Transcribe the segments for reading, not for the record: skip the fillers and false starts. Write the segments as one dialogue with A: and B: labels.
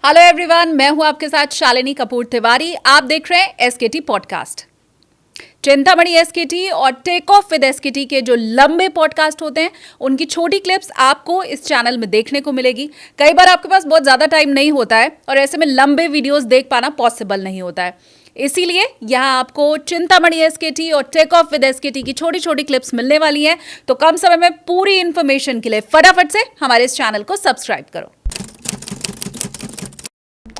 A: Hello everyone, मैं हूं आपके साथ शालिनी कपूर तिवारी। आप देख रहे हैं एसकेटी पॉडकास्ट। चिंतामणि एसकेटी और टेक ऑफ विद एसकेटी के जो लंबे पॉडकास्ट होते हैं उनकी छोटी क्लिप्स आपको इस चैनल में देखने को मिलेगी। कई बार आपके पास बहुत ज़्यादा टाइम नहीं होता है और ऐसे में लंबे वीडियोस देख पाना पॉसिबल नहीं होता है, इसीलिए यहाँ आपको चिंतामणि एसकेटी और टेक ऑफ विद एसकेटी की छोटी छोटी क्लिप्स मिलने वाली हैं। तो कम समय में पूरी इन्फॉर्मेशन के लिए फटाफट से हमारे इस चैनल को सब्सक्राइब करो।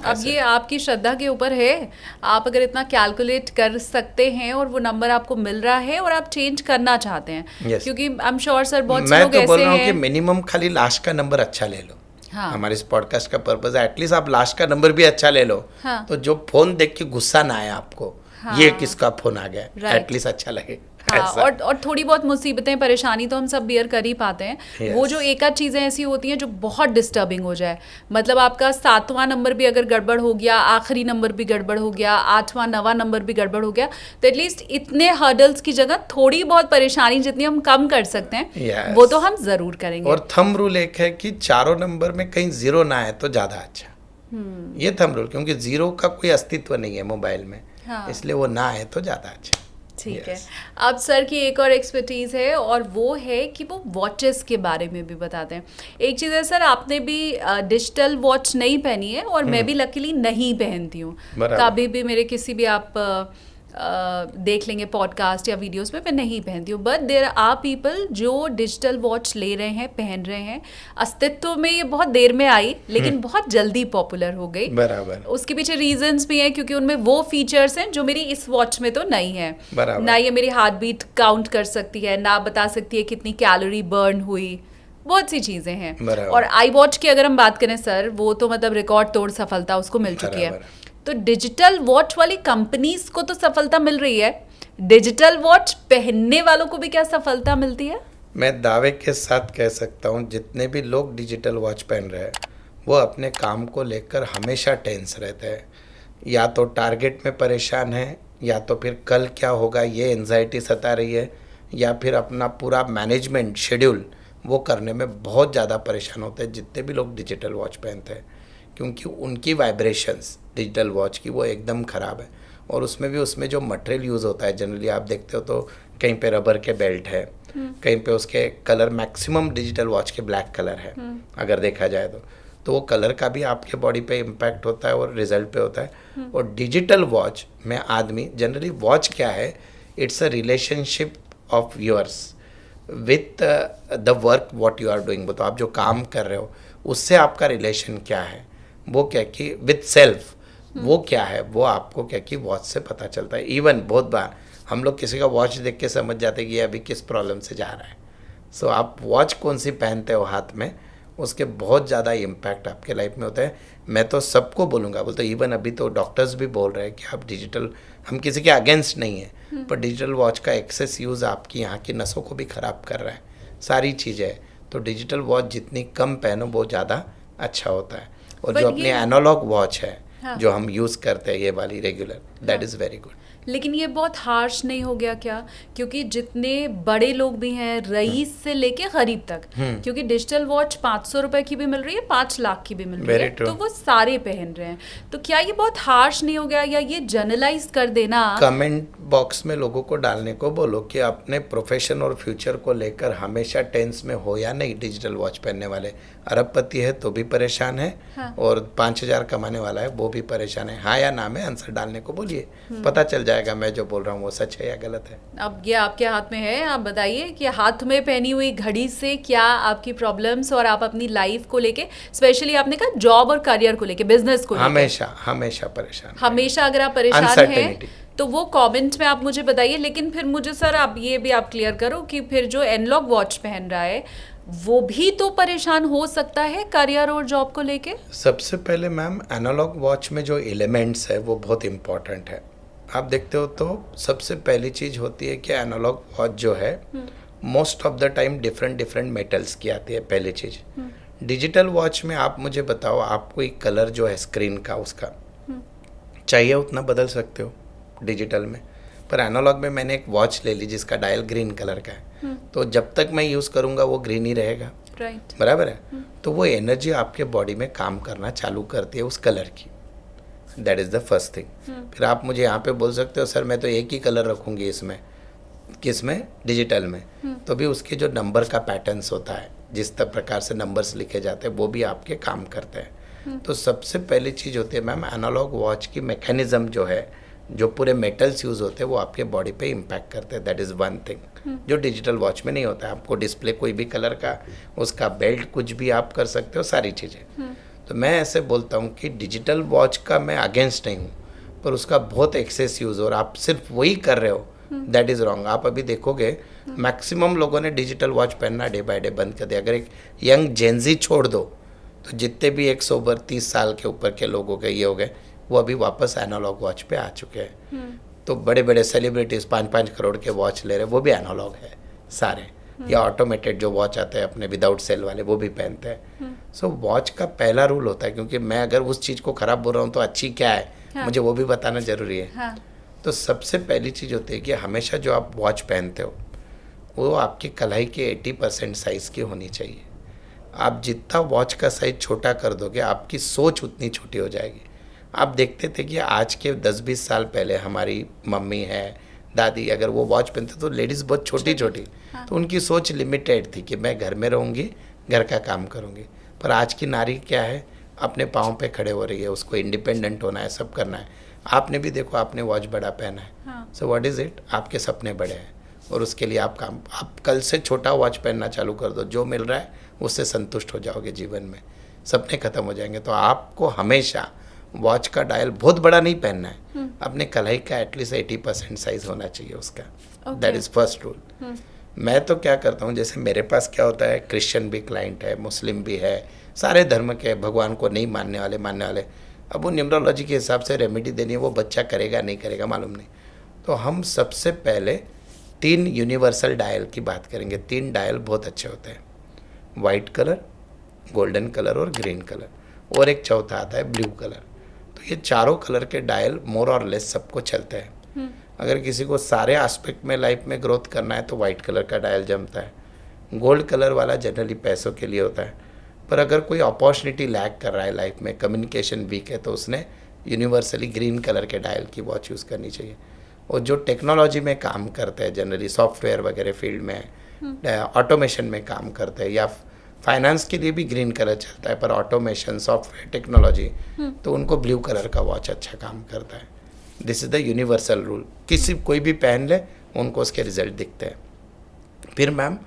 A: अब ये आपकी श्रद्धा के ऊपर है। आप अगर इतना कैलकुलेट कर सकते हैं और वो नंबर आपको मिल रहा है और आप चेंज करना चाहते हैं, क्योंकि आई एम श्योर सर बहुत से लोग ऐसे हैं। मैं तो बोल रहा हूँ कि
B: मिनिमम खाली लास्ट का नंबर अच्छा ले लो। हाँ। हमारे इस पॉडकास्ट का पर्पस है एटलीस्ट आप लास्ट का नंबर भी अच्छा ले लो। हाँ। तो जो फोन देख के गुस्सा ना आए आपको। हाँ। ये किसका फोन आ गया, एटलीस्ट अच्छा लगे।
A: हाँ, और थोड़ी बहुत मुसीबतें परेशानी तो हम सब बियर कर ही पाते हैं। yes. वो जो एक आध चीज़ें ऐसी होती हैं जो बहुत डिस्टर्बिंग हो जाए, मतलब आपका 7वां नंबर भी अगर गड़बड़ हो गया, आखिरी नंबर भी गड़बड़ हो गया, 8वां 9वां नंबर भी गड़बड़ हो गया, तो एटलीस्ट इतने हर्डल्स की जगह थोड़ी बहुत परेशानी जितनी हम कम कर सकते हैं yes. वो तो हम ज़रूर करेंगे।
B: और थंब रूल एक है कि चारों नंबर में कहीं जीरो ना आए तो ज़्यादा अच्छा। ये थंब रूल, क्योंकि जीरो का कोई अस्तित्व नहीं है मोबाइल में। हाँ। इसलिए वो ना आए तो ज़्यादा अच्छा।
A: ठीक है। अब सर की एक और एक्सपर्टीज़ है और वो है कि वो वॉचेस के बारे में भी बताते हैं। एक चीज़ है सर, आपने भी डिजिटल वॉच नहीं पहनी है और मैं भी लकीली नहीं पहनती हूँ। कभी भी मेरे किसी भी आप देख लेंगे पॉडकास्ट या वीडियोस में, मैं नहीं पहनती हूँ। बट देयर आर पीपल जो डिजिटल वॉच ले रहे हैं, पहन रहे हैं। अस्तित्व में ये बहुत देर में आई लेकिन बहुत जल्दी पॉपुलर हो गई।
B: बराबर।
A: उसके पीछे रीजंस भी हैं, क्योंकि उनमें वो फीचर्स हैं जो मेरी इस वॉच में तो नहीं है। ना ये मेरी हार्ट बीट काउंट कर सकती है, ना बता सकती है कितनी कैलोरी बर्न हुई, बहुत सी चीज़ें हैं। और आई वॉच की अगर हम बात करें सर, वो तो मतलब रिकॉर्ड तोड़ सफलता उसको मिल चुकी है। तो डिजिटल वॉच वाली कंपनीज को तो सफलता मिल रही है, डिजिटल वॉच पहनने वालों को भी क्या सफलता मिलती है?
B: मैं दावे के साथ कह सकता हूँ जितने भी लोग डिजिटल वॉच पहन रहे हैं वो अपने काम को लेकर हमेशा टेंस रहते हैं। या तो टारगेट में परेशान है, या तो फिर कल क्या होगा ये एंजाइटी सता रही है, या फिर अपना पूरा मैनेजमेंट शेड्यूल वो करने में बहुत ज़्यादा परेशान होते हैं जितने भी लोग डिजिटल वॉच पहनते हैं, क्योंकि उनकी वाइब्रेशंस डिजिटल वॉच की वो एकदम ख़राब है। और उसमें जो मटेरियल यूज़ होता है जनरली आप देखते हो तो कहीं पे रबर के बेल्ट है, कहीं पे उसके कलर मैक्सिमम डिजिटल वॉच के ब्लैक कलर है अगर देखा जाए तो वो कलर का भी आपके बॉडी पे इम्पैक्ट होता है और रिजल्ट पे होता है। और डिजिटल वॉच में आदमी जनरली, वॉच क्या है, it's a relationship of yours with the work what you are doing. तो आप जो काम कर रहे हो उससे आपका रिलेशन क्या है, वो क्या कि विथ सेल्फ वो क्या है, वो आपको क्या कि वॉच से पता चलता है। इवन बहुत बार हम लोग किसी का वॉच देख के समझ जाते हैं कि अभी किस प्रॉब्लम से जा रहा है। सो आप वॉच कौन सी पहनते हो हाथ में, उसके बहुत ज़्यादा इम्पैक्ट आपके लाइफ में होता है। मैं तो सबको बोलूँगा, बोलते इवन अभी तो डॉक्टर्स भी बोल रहे हैं कि आप डिजिटल, हम किसी के अगेंस्ट नहीं है, पर डिजिटल वॉच का एक्सेस यूज़ आपकी यहाँ की नसों को भी ख़राब कर रहा है, सारी चीज़ें। तो डिजिटल वॉच जितनी कम पहनो वो ज़्यादा अच्छा होता है। और जो अपनी एनालॉग वॉच है, हाँ, जो हम यूज़ करते हैं ये वाली regular, that is very good.
A: लेकिन ये बहुत हार्श नहीं हो गया क्या? क्योंकि जितने बड़े लोग भी हैं, रईस से लेके गरीब तक, क्योंकि डिजिटल वॉच 500 रुपए की भी मिल रही है, 5 लाख की भी मिल रही है, तो वो सारे पहन रहे हैं। तो क्या ये बहुत हार्श नहीं हो गया, या ये जनरलाइज कर देना?
B: कमेंट बॉक्स में लोगों को डालने को बोलो कि अपने प्रोफेशन और फ्यूचर को लेकर हमेशा टेंस में हो या नहीं। डिजिटल वॉच पहनने वाले अरबपति है तो भी परेशान है, हाँ, और 5000 कमाने वाला है वो भी परेशान है। हाँ या ना में आंसर डालने को बोलिए, पता चल जाएगा मैं जो बोल रहा हूँ वो सच है या गलत है।
A: अब ये आपके हाथ में है। आप बताइए कि हाथ में पहनी हुई घड़ी से क्या आपकी प्रॉब्लम्स और आप अपनी लाइफ को लेके, स्पेशली आपने कहा जॉब और करियर को लेके, बिजनेस को लेके
B: हमेशा परेशान,
A: हमेशा अगर आप परेशान हैं तो वो कमेंट में आप मुझे बताइए। लेकिन फिर मुझे सर आप ये भी आप क्लियर करो कि फिर जो एनालॉग वॉच पहन रहा है वो भी तो परेशान हो सकता है करियर और जॉब को लेके।
B: सबसे पहले मैम, एनालॉग वॉच में जो एलिमेंट्स है वो बहुत इंपॉर्टेंट है। आप देखते हो तो सबसे पहली चीज़ होती है कि एनालॉग वॉच जो है most of the time different metals की आती है, पहली चीज़। डिजिटल वॉच में आप मुझे बताओ, आपको एक कलर जो है स्क्रीन का उसका चाहिए उतना बदल सकते हो डिजिटल में, पर एनालॉग में मैंने एक वॉच ले ली जिसका डायल ग्रीन कलर का है, तो जब तक मैं यूज़ करूँगा वो ग्रीन ही रहेगा।
A: राइट।
B: बराबर है। तो वो एनर्जी आपके बॉडी में काम करना चालू करती है उस कलर की। That is the first thing. फिर आप मुझे यहाँ पे बोल सकते हो सर मैं तो एक ही कलर रखूँगी इसमें, किसमें, डिजिटल में, तो भी उसके जो नंबर का पैटर्न्स होता है, जिस प्रकार से नंबर्स लिखे जाते हैं वो भी आपके काम करते हैं। तो सबसे पहली चीज़ होती है मैम, एनालॉग वॉच की मैकेनिज्म जो है, जो पूरे मेटल्स यूज़ होते हैं वो आपके बॉडी पे इम्पैक्ट करते हैं। दैट इज़ वन थिंग जो डिजिटल वॉच में नहीं होता है। आपको डिस्प्ले कोई भी कलर का, उसका बेल्ट कुछ भी आप कर सकते हो, सारी चीज़ें। तो मैं ऐसे बोलता हूँ कि डिजिटल वॉच का मैं अगेंस्ट नहीं हूँ, पर उसका बहुत एक्सेस यूज़ और आप सिर्फ वही कर रहे हो, दैट इज़ रॉन्ग। आप अभी देखोगे मैक्सिमम लोगों ने डिजिटल वॉच पहनना डे बाय डे बंद कर दिया। अगर एक यंग जेंजी छोड़ दो तो जितने भी 130 साल के ऊपर के लोग हो गए, ये हो गए, वो अभी वापस एनालॉग वॉच पे आ चुके हैं। तो बड़े बड़े सेलिब्रिटीज़ 5-5 करोड़ के वॉच ले रहे हैं, वो भी एनालॉग है सारे। या ऑटोमेटेड जो वॉच आते हैं अपने विदाउट सेल वाले, वो भी पहनते हैं। सो वॉच का पहला रूल होता है, क्योंकि मैं अगर उस चीज़ को ख़राब बोल रहा हूँ तो अच्छी क्या है, मुझे वो भी बताना ज़रूरी है। तो सबसे पहली चीज़ होती है कि हमेशा जो आप वॉच पहनते हो वो आपकी कलाई के 80% साइज़ की होनी चाहिए। आप जितना वॉच का साइज़ छोटा कर दोगे आपकी सोच उतनी छोटी हो जाएगी। आप देखते थे कि आज के 10-20 साल पहले हमारी मम्मी है, दादी, अगर वो वॉच पहनते तो लेडीज़ बहुत छोटी छोटी, तो उनकी सोच लिमिटेड थी कि मैं घर में रहूँगी, घर का काम करूँगी। पर आज की नारी क्या है, अपने पाँव पे खड़े हो रही है, उसको इंडिपेंडेंट होना है, सब करना है। आपने भी देखो, आपने वॉच बड़ा पहना है, सो व्हाट इज़ इट, आपके सपने बड़े हैं और उसके लिए आप कल से छोटा वॉच पहनना चालू कर दो, जो मिल रहा है उससे संतुष्ट हो जाओगे जीवन में, सपने खत्म हो जाएंगे। तो आपको हमेशा वॉच का डायल बहुत बड़ा नहीं पहनना है, अपने कलाई का एटलीस्ट 80% साइज होना चाहिए उसका। That is first rule. मैं तो क्या करता हूँ, जैसे मेरे पास क्या होता है, क्रिश्चियन भी क्लाइंट है, मुस्लिम भी है, सारे धर्म के, भगवान को नहीं मानने वाले, मानने वाले। अब वो न्यूमरोलॉजी के हिसाब से रेमेडी देनी है, वो बच्चा करेगा नहीं करेगा मालूम नहीं। तो हम सबसे पहले 3 यूनिवर्सल डायल की बात करेंगे। 3 डायल बहुत अच्छे होते हैं, वाइट कलर, गोल्डन कलर और ग्रीन कलर, और एक चौथा आता है ब्लू कलर। तो ये चारों कलर के डायल मोर और लेस सबको चलते हैं। अगर किसी को सारे एस्पेक्ट में लाइफ में ग्रोथ करना है तो वाइट कलर का डायल जमता है। गोल्ड कलर वाला जनरली पैसों के लिए होता है, पर अगर कोई अपॉर्चुनिटी लैक कर रहा है लाइफ में, कम्युनिकेशन वीक है, तो उसने यूनिवर्सली ग्रीन कलर के डायल की वॉच यूज़ करनी चाहिए। और जो टेक्नोलॉजी में काम करते हैं, जनरली सॉफ्टवेयर वगैरह फील्ड में, ऑटोमेशन में काम करते हैं, या फाइनेंस के लिए भी ग्रीन कलर चलता है, पर ऑटोमेशन, सॉफ्टवेयर, टेक्नोलॉजी, तो उनको ब्लू कलर का वॉच अच्छा काम करता है। This is the universal rule. कोई भी पहन ले, उनको उसके रिजल्ट दिखते हैं। फिर मैम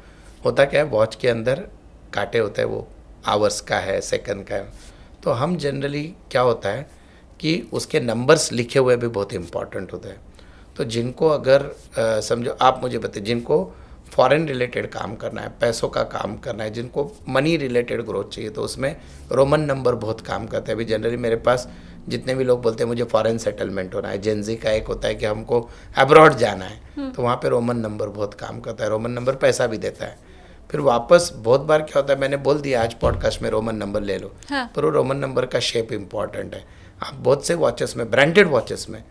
B: होता क्या है, वॉच के अंदर कांटे होते हैं, वो आवर्स का है, सेकंड का है। तो हम जनरली क्या होता है कि उसके नंबर्स लिखे हुए भी बहुत इंपॉर्टेंट होते हैं। तो जिनको अगर समझो, आप मुझे बताइए, जिनको फॉरेन रिलेटेड काम करना है, पैसों का काम करना है, जिनको मनी रिलेटेड ग्रोथ चाहिए, तो उसमें रोमन नंबर बहुत काम करते हैं। अभी जनरली मेरे पास जितने भी लोग बोलते हैं मुझे फॉरेन सेटलमेंट होना है, जेनजी का एक होता है कि हमको अब्रॉड जाना है, तो वहाँ पे रोमन नंबर बहुत काम करता है। रोमन नंबर पैसा भी देता है। फिर वापस बहुत बार क्या होता है, मैंने बोल दिया आज पॉडकास्ट में रोमन नंबर ले लो, पर वो रोमन नंबर का शेप इंपॉर्टेंट है। आप बहुत से वॉचेस में, ब्रांडेड वॉचेस में,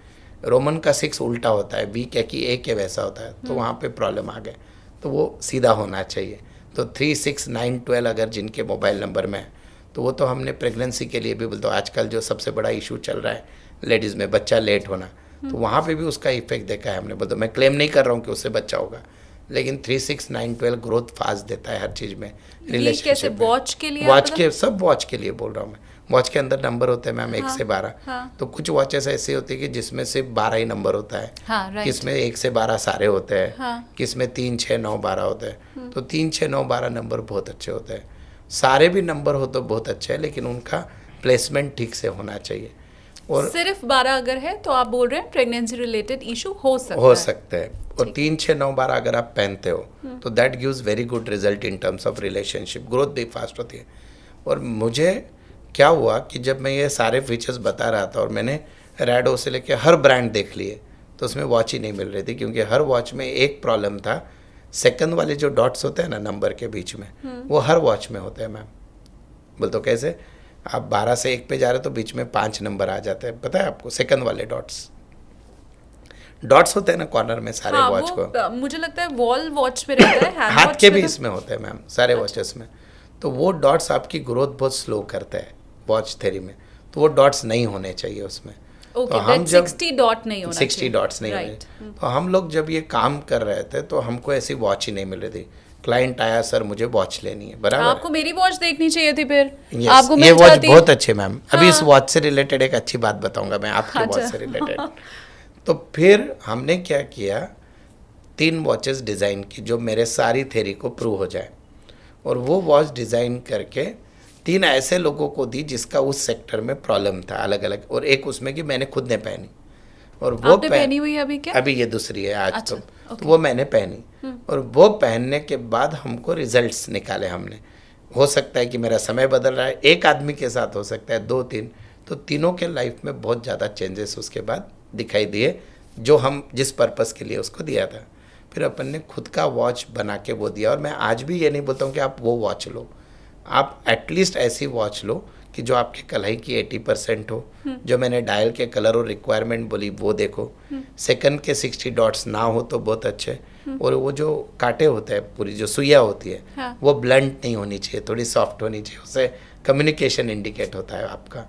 B: रोमन का 6 उल्टा होता है, वी क्या कि ए के वैसा होता है, तो वहाँ पे प्रॉब्लम आ गए। तो वो सीधा होना चाहिए। तो 3, 6, 9, 12 अगर जिनके मोबाइल नंबर में है, तो वो तो हमने प्रेगनेंसी के लिए भी बोलते हो, आजकल जो सबसे बड़ा इशू चल रहा है लेडीज़ में, बच्चा लेट होना, तो वहाँ पे भी उसका इफेक्ट देखा है हमने। बोलते मैं क्लेम नहीं कर रहा हूँ कि उससे बच्चा होगा, लेकिन 3, 6, 9, 12 ग्रोथ फास्ट देता है हर चीज़ में, रिलेशनशिप में।
A: वॉच के लिए,
B: वॉच के, सब वॉच के लिए बोल रहा हूँ मैं। वॉच के अंदर नंबर होते हैं मैम 1 से 12। तो कुछ वॉचेस ऐसी होती है कि जिसमें सिर्फ 12 ही नंबर होता है, किसमें 1 से 12 सारे होते हैं, किसमें 3, 6, 9, 12 होते हैं। तो 3, 6, 9, 12 नंबर बहुत अच्छे होते हैं। सारे भी नंबर हो तो बहुत अच्छे है, लेकिन उनका प्लेसमेंट ठीक से होना चाहिए। और
A: सिर्फ 12 अगर है तो आप बोल रहे हैं प्रेगनेंसी रिलेटेड इशू हो सकता है।
B: और 3, 6, 9, 12 अगर आप पहनते हो तो that gives very good result in terms of relationship, growth भी फास्ट होती है। और मुझे क्या हुआ कि जब मैं ये सारे फीचर्स बता रहा था और मैंने रैडो से लेके हर ब्रांड देख लिए, तो उसमें वॉच ही नहीं मिल रही थी, क्योंकि हर वॉच में एक प्रॉब्लम था, सेकंड वाले जो डॉट्स होते हैं ना नंबर के बीच में, वो हर वॉच में होते हैं मैम। बोल तो कैसे, आप 12 से 1 पे जा रहे हो तो बीच में 5 नंबर आ जाते हैं, पता है आपको, सेकंड वाले डॉट्स होते हैं ना कॉर्नर में सारे वॉच को।
A: मुझे लगता है वॉल वॉच में रहता है,
B: हाथ के भी इसमें होते हैं मैम सारे वॉचेस में। तो वो डॉट्स आपकी ग्रोथ बहुत स्लो करता है वॉच थ्योरी में, तो वो डॉट्स नहीं होने चाहिए उसमें।
A: ओके,
B: तो हम
A: दैट
B: जब
A: 60 डॉट नहीं होना
B: 60
A: चाहिए।
B: डॉट्स नहीं
A: राइट।
B: होने, तो हम लोग जब ये काम कर रहे थे तो हमको ऐसी वॉच ही नहीं मिल रही थी। क्लाइंट आया, सर मुझे वॉच लेनी है, बराबर
A: आपको मेरी वॉच देखनी चाहिए थी फिर।
B: Yes,
A: आपको
B: ये
A: मिल
B: वॉच
A: जाती।
B: बहुत अच्छी मैम। अभी इस
A: हाँ।
B: वॉच से रिलेटेड एक अच्छी बात बताऊंगा मैं आपके
A: अच्छा।
B: वॉच से रिलेटेड। तो फिर हमने क्या किया, 3 वॉचेस डिज़ाइन की जो मेरे सारी थ्योरी को प्रूव हो जाए, और वो वॉच डिज़ाइन करके 3 ऐसे लोगों को दी जिसका उस सेक्टर में प्रॉब्लम था अलग अलग, और एक उसमें कि मैंने खुद ने पहनी, और वो
A: आपने पहनी हुई है अभी क्या?
B: अभी ये दूसरी है आज।
A: अच्छा,
B: तो वो मैंने पहनी, और वो पहनने के बाद हमको रिजल्ट्स निकाले हमने। हो सकता है कि मेरा समय बदल रहा है, एक आदमी के साथ हो सकता है 2-3, तो तीनों के लाइफ में बहुत ज़्यादा चेंजेस उसके बाद दिखाई दिए, जो हम जिस पर्पस के लिए उसको दिया था। फिर अपन ने खुद का वॉच बना के वो दिया, और मैं आज भी ये नहीं बोलता हूँ कि आप वो वॉच लो, आप एटलीस्ट ऐसी वॉच लो कि जो आपके कलाई की 80% हो, जो मैंने डायल के कलर और रिक्वायरमेंट बोली वो देखो, सेकंड के 60 डॉट्स ना हो तो बहुत अच्छे, और वो जो कांटे होते हैं, पूरी जो सुइया होती है,
A: हाँ।
B: वो ब्लंट नहीं होनी चाहिए, थोड़ी सॉफ्ट होनी चाहिए, उससे कम्युनिकेशन इंडिकेट होता है आपका।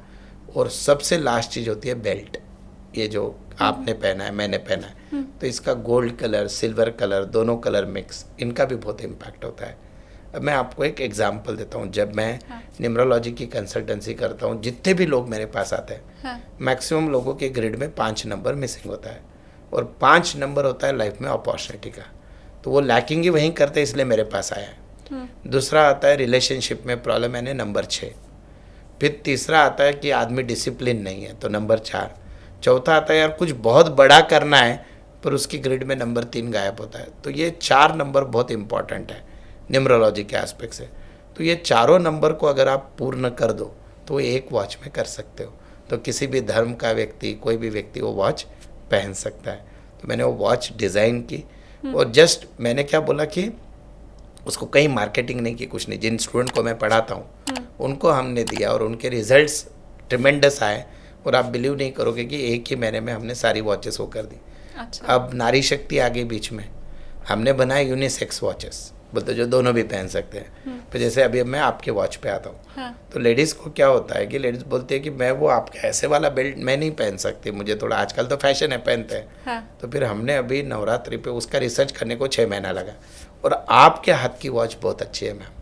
B: और सबसे लास्ट चीज़ होती है बेल्ट, ये जो आपने पहना है मैंने पहना है, तो इसका गोल्ड कलर सिल्वर कलर दोनों कलर मिक्स, इनका भी बहुत इम्पैक्ट होता है। अब मैं आपको एक एग्जांपल देता हूँ, जब मैं न्यूमरोलॉजी की कंसल्टेंसी करता हूँ, जितने भी लोग मेरे पास आते हैं, मैक्सिमम लोगों के ग्रिड में 5 नंबर मिसिंग होता है, और 5 नंबर होता है लाइफ में अपॉर्चुनिटी का, तो वो लैकिंग ही वहीं करते हैं, इसलिए मेरे पास आया है। दूसरा आता है रिलेशनशिप में प्रॉब्लम, यानी नंबर 6। फिर तीसरा आता है कि आदमी डिसिप्लिन नहीं है, तो नंबर 4। चौथा आता है यार कुछ बहुत बड़ा करना है, पर उसकी ग्रिड में नंबर 3 गायब होता है। तो ये 4 नंबर बहुत इंपॉर्टेंट है न्यूमरोलॉजी के एस्पेक्ट से। तो ये चारों नंबर को अगर आप पूर्ण कर दो तो एक वॉच में कर सकते हो, तो किसी भी धर्म का व्यक्ति, कोई भी व्यक्ति वो वॉच पहन सकता है। तो मैंने वो वॉच डिज़ाइन की, और जस्ट मैंने क्या बोला कि उसको कहीं मार्केटिंग नहीं की, कुछ नहीं, जिन स्टूडेंट को मैं पढ़ाता हूँ उनको हमने दिया, और उनके रिजल्ट्स ट्रिमेंडस आए, और आप बिलीव नहीं करोगे कि एक ही महीने में हमने सारी वॉचेस वो कर दी।
A: अच्छा।
B: अब नारी शक्ति आ गई बीच में, हमने बनाए यूनिसेक्स वॉचेस, बोलते जो दोनों भी पहन सकते हैं। फिर जैसे अभी मैं आपके वॉच पे आता हूँ,
A: हाँ।
B: तो लेडीज़ को क्या होता है कि लेडीज़ बोलती है कि मैं वो आपका ऐसे वाला बेल्ट मैं नहीं पहन सकती, मुझे थोड़ा, आजकल तो फैशन है पहनते हैं।
A: हाँ।
B: तो फिर हमने अभी नवरात्रि पे उसका रिसर्च करने को 6 महीना लगा, और आपके हाथ की वॉच बहुत अच्छी है मैम।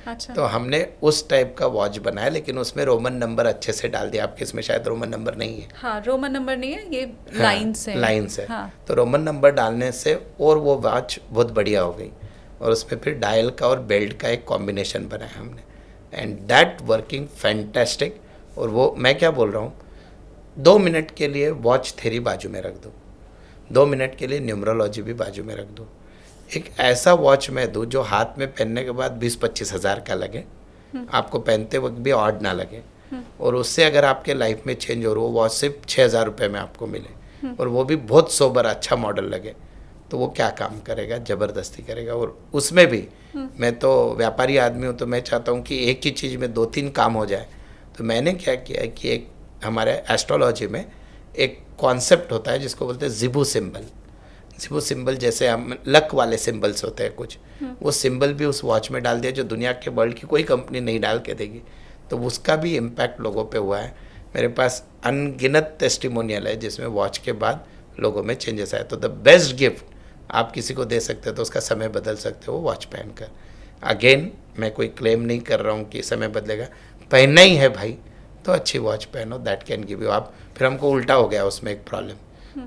A: अच्छा।
B: तो हमने उस टाइप का वॉच बनाया, लेकिन उसमें रोमन नंबर अच्छे से डाल दिया। आपके इसमें शायद रोमन नंबर नहीं है।
A: हाँ, रोमन नंबर नहीं है, ये
B: हाँ,
A: लाइन्स हैं।
B: लाइन्स है।
A: हाँ।
B: तो रोमन नंबर डालने से और वो वॉच बहुत बढ़िया हो गई, और उसमें फिर डायल का और बेल्ट का एक कॉम्बिनेशन बनाया हमने, एंड दैट वर्किंग फैंटेस्टिक। और वो मैं क्या बोल रहा हूँ, 2 मिनट के लिए वॉच थ्योरी बाजू में रख दो, 2 मिनट के लिए न्यूमरोलॉजी भी बाजू में रख दो, एक ऐसा वॉच मैं दूँ जो हाथ में पहनने के बाद 20-25 हज़ार का लगे, आपको पहनते वक्त भी ऑड ना लगे, और उससे अगर आपके लाइफ में चेंज हो रहा हो, वॉच सिर्फ 6,000 रुपये में आपको मिले, और वो भी बहुत सोबर अच्छा मॉडल लगे, तो वो क्या काम करेगा, ज़बरदस्ती करेगा। और उसमें भी मैं तो व्यापारी आदमी हूँ, तो मैं चाहता हूँ कि एक ही चीज़ में 2-3 काम हो जाए। तो मैंने क्या किया कि एक हमारे एस्ट्रोलॉजी में एक कॉन्सेप्ट होता है जिसको बोलते हैं जिबू सिंबल। जिबू सिंबल जैसे हम लक वाले सिंबल्स होते हैं कुछ, वो सिंबल भी उस वॉच में डाल दिया, जो दुनिया के वर्ल्ड की कोई कंपनी नहीं डाल के देगी। तो उसका भी इम्पैक्ट लोगों पे हुआ है। मेरे पास अनगिनत टेस्टिमोनियल है जिसमें वॉच के बाद लोगों में चेंजेस आए। तो द बेस्ट गिफ्ट आप किसी को दे सकते हो, तो उसका समय बदल सकते हो वॉच पहनकर। अगेन मैं कोई क्लेम नहीं कर रहा हूँ कि समय बदलेगा, पहनना ही है भाई तो अच्छी वॉच पहनो, दैट कैन गिव यू। आप फिर हमको उल्टा हो गया उसमें एक प्रॉब्लम,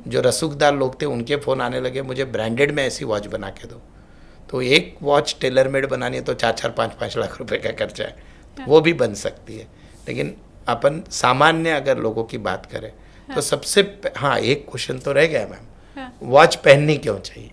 B: जो रसूखदार लोग थे उनके फ़ोन आने लगे, मुझे ब्रांडेड में ऐसी वॉच बना के दो। तो एक वॉच टेलर मेड बनानी है तो 4-4, 5-5 लाख रुपए का खर्चा है, तो वो भी बन सकती है। लेकिन अपन सामान्य अगर लोगों की बात करें तो सबसे हाँ एक क्वेश्चन तो रह गया मैम, वॉच पहननी क्यों चाहिए?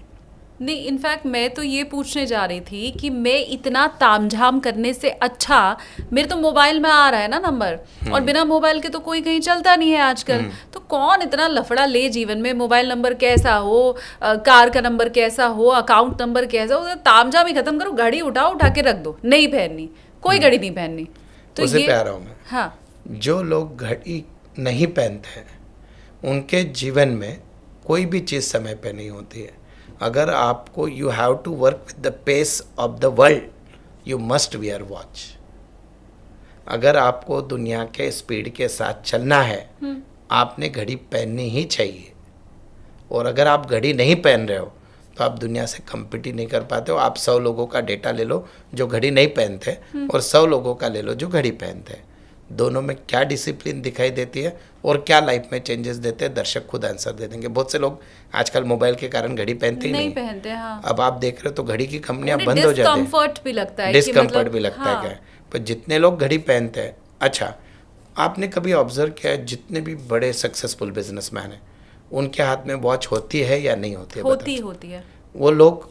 A: नहीं, इनफैक्ट मैं तो ये पूछने जा रही थी कि मैं इतना तामझाम करने से अच्छा, मेरे तो मोबाइल में आ रहा है ना नंबर, और बिना मोबाइल के तो कोई कहीं चलता नहीं है आजकल। तो कौन इतना लफड़ा ले जीवन में, मोबाइल नंबर कैसा हो, कार का नंबर कैसा हो, अकाउंट नंबर कैसा हो, तामझाम ही खत्म करो, घड़ी उठाओ, उठा के रख दो, नहीं पहननी, कोई घड़ी नहीं पहननी। तो
B: उसे
A: ये
B: पे आ रहा हूँ मैं।
A: हाँ,
B: जो लोग घड़ी नहीं पहनते हैं उनके जीवन में कोई भी चीज़ समय पे नहीं होती है। अगर आपको you have to work with the pace of the world, you must wear watch. अगर आपको दुनिया के स्पीड के साथ चलना है आपने घड़ी पहननी ही चाहिए। और अगर आप घड़ी नहीं पहन रहे हो तो आप दुनिया से compete ही नहीं कर पाते हो। आप 100 लोगों का डेटा ले लो जो घड़ी नहीं पहनते और 100 लोगों का ले लो जो घड़ी पहनते हैं। दोनों में क्या डिसिप्लिन दिखाई देती है और क्या लाइफ में चेंजेस देते हैं, दर्शक खुद आंसर दे देंगे। बहुत से लोग आजकल मोबाइल के कारण घड़ी पहनते ही नहीं
A: पहनते। हाँ।
B: अब आप देख रहे हो तो घड़ी की कंपनियां बंद हो जाती हैं।
A: डिस्कम्फर्ट भी लगता है,
B: डिस्कम्फर्ट भी लगता है क्या है। पर जितने लोग घड़ी पहनते हैं, अच्छा आपने कभी ऑब्जर्व किया है जितने भी बड़े सक्सेसफुल बिजनेसमैन हैं उनके हाथ में वॉच होती है या नहीं होती है?
A: होती है।
B: वो लोग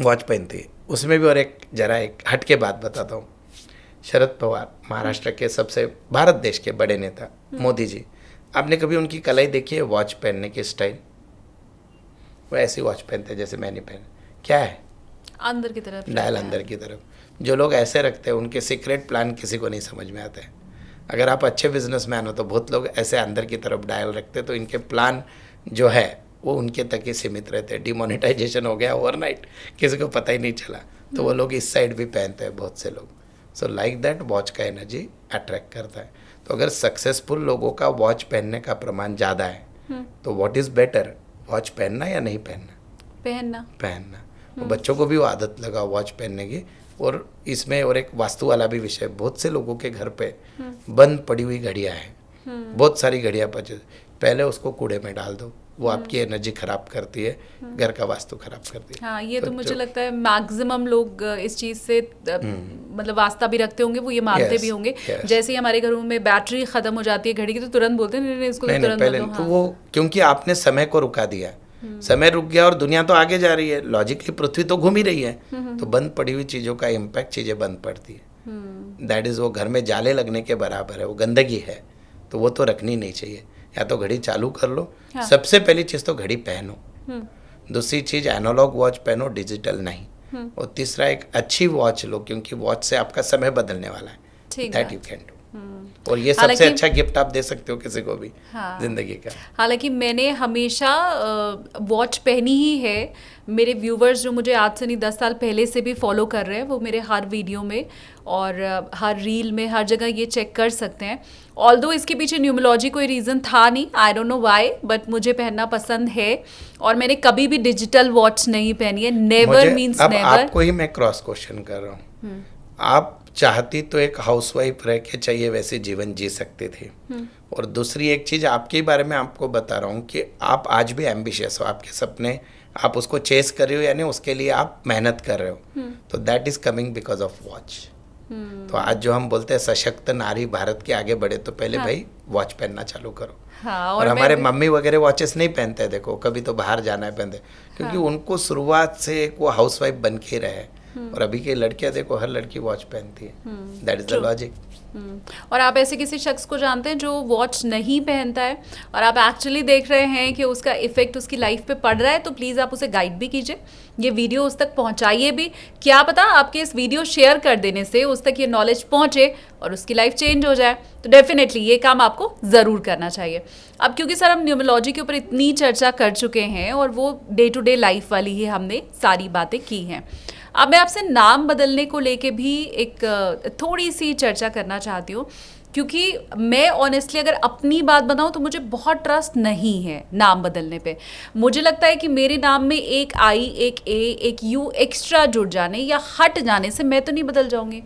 B: वॉच पहनते हैं उसमें भी। और एक जरा एक हट के बात बताता हूँ। शरद पवार महाराष्ट्र के सबसे भारत देश के बड़े नेता मोदी जी, आपने कभी उनकी कलाई देखी है वॉच पहनने की स्टाइल? वो ऐसी वॉच पहनते हैं जैसे मैंने पहने। क्या है?
A: अंदर की तरफ,
B: डायल अंदर की तरफ। जो लोग ऐसे रखते हैं उनके सीक्रेट प्लान किसी को नहीं समझ में आते हैं। अगर आप अच्छे बिजनेसमैन हो तो बहुत लोग ऐसे अंदर की तरफ डायल रखते हैं, तो इनके प्लान जो है वो उनके तक ही सीमित रहते हैं। डिमोनेटाइजेशन हो गया ओवरनाइट, किसी को पता ही नहीं चला। तो वो लोग इस साइड भी पहनते हैं बहुत से लोग। सो लाइक दैट वॉच का एनर्जी अट्रैक्ट करता है। तो अगर सक्सेसफुल लोगों का वॉच पहनने का प्रमाण ज़्यादा है तो व्हाट इज़ बेटर, वॉच पहनना या नहीं पहनना? पहनना। तो बच्चों को भी वो आदत लगा वॉच पहनने की। और इसमें और एक वास्तु वाला भी विषय, बहुत से लोगों के घर पे बंद पड़ी हुई घड़ियां हैं। बहुत सारी घड़ियां पहले उसको कूड़े में डाल दो, वो आपकी एनर्जी खराब करती है, घर का वास्तु खराब करती है।
A: हाँ, ये तो मुझे लगता है मैक्सिमम लोग इस चीज से मतलब वास्ता भी रखते होंगे, वो ये मानते भी होंगे। जैसे ही हमारे घरों में बैटरी खत्म हो जाती है घड़ी की तो तुरंत बोलते हैं नहीं इसको तुरंत
B: पहले
A: बदलो।
B: तो वो क्योंकि आपने समय को रुका दिया, समय रुक गया और दुनिया तो आगे जा रही है, लॉजिकली पृथ्वी तो घूम ही रही है। तो बंद पड़ी हुई चीज़ों का इम्पैक्ट, चीज़ें बंद पड़ती है। दैट इज़ वो घर में जाले लगने के बराबर है, वो गंदगी है, तो वो तो रखनी नहीं चाहिए। या तो घड़ी चालू कर लो। हाँ। सबसे पहली चीज़ तो घड़ी पहनो। दूसरी चीज़ एनालॉग वॉच पहनो, डिजिटल नहीं। और तीसरा एक अच्छी वॉच लो, क्योंकि वॉच से आपका समय बदलने वाला है। That you can do. और ये सबसे अच्छा गिफ्ट आप दे सकते हो किसी को भी। हाँ। जिंदगी का।
A: हालांकि मैंने हमेशा वॉच पहनी ही है। मेरे व्यूवर्स जो मुझे आज से नहीं 10 साल पहले से भी फॉलो कर रहे हैं, वो मेरे हर वीडियो में और हर रील में हर जगह ये चेक कर सकते हैं। ऑल्दो इसके पीछे न्यूमरोलॉजी कोई रीज़न था नहीं, I don't know why, but मुझे पहनना पसंद है। और मैंने कभी भी डिजिटल वॉच नहीं पहनी है। Never means never.
B: आपको ही मैं क्रॉस क्वेश्चन कर रहा हूँ। आप चाहती तो एक हाउसवाइफ रह के चाहिए वैसे जीवन जी सकते थे। और दूसरी एक चीज़ आपके बारे में आपको बता रहा हूँ कि आप आज भी एम्बिशियस हो, आपके सपने आप उसको चेस कर रहे हो, यानी उसके लिए आप मेहनत कर रहे हो। तो that is coming because of watch. तो आज जो हम बोलते हैं सशक्त नारी भारत के आगे बढ़े, तो पहले भाई वॉच पहनना चालू करो।
A: हाँ,
B: और हमारे मम्मी वगैरह वॉचेस नहीं पहनते, देखो कभी तो बाहर जाना है पहनते, क्योंकि उनको शुरुआत से वो हाउसवाइफ बन के रहे। और अभी की लड़कियां देखो हर लड़की वॉच पहनती है। That is the logic.
A: और आप ऐसे किसी शख्स को जानते हैं जो वॉच नहीं पहनता है और आप एक्चुअली देख रहे हैं कि उसका इफेक्ट उसकी लाइफ पे पड़ रहा है, तो प्लीज़ आप उसे गाइड भी कीजिए, ये वीडियो उस तक पहुंचाइए भी। क्या पता आपके इस वीडियो शेयर कर देने से उस तक ये नॉलेज पहुंचे और उसकी लाइफ चेंज हो जाए। तो डेफिनेटली ये काम आपको ज़रूर करना चाहिए। अब क्योंकि सर हम न्यूमरोलॉजी के ऊपर इतनी चर्चा कर चुके हैं और वो डे टू डे लाइफ वाली ही हमने सारी बातें की हैं, अब मैं आपसे नाम बदलने को लेके भी एक थोड़ी सी चर्चा करना चाहती हूँ, क्योंकि मैं ऑनेस्टली अगर अपनी बात बताऊँ तो मुझे बहुत ट्रस्ट नहीं है नाम बदलने पे। मुझे लगता है कि मेरे नाम में एक आई, एक ए, एक यू एक्स्ट्रा जुड़ जाने या हट जाने से मैं तो नहीं बदल जाऊंगी।